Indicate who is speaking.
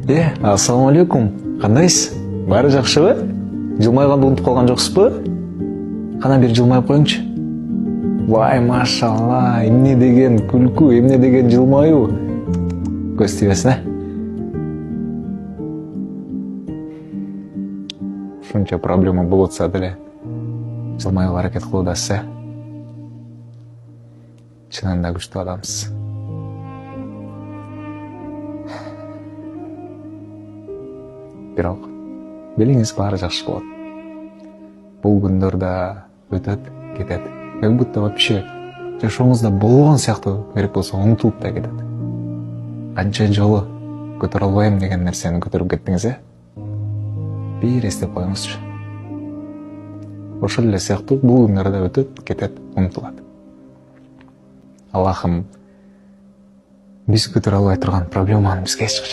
Speaker 1: Ассаламу алейкум. Кандайсыз? Баары жакшыбы? Жылмайганды унутуп калган жоксузбу? Кана бир жылмайып коюңчу. Вай, машалла, эмне деген күлкү, эмне деген жылмаюу. Көз тибесин, Ушунча проблема болуп атса деле жылмайууга аракет кылуудасыз, Чынында да күчтүү адамсыз. Бирок билиңиз, баары жакшы болот. Бул күндөр да өтөт, кетет. Как будто вообще жашооңузда болгон сыяктуу, керек болсо унутулуп да кетет. Канча жолу көтөрө албайм деген нерсени көтөрүп кеттиңиз, Бир эстеп коюңузчу. Ошол эле сыяктуу бул күндөр да өтөт, кетет, унутулат. Аллахым биз көтөрө албай турган проблеманы бизге эч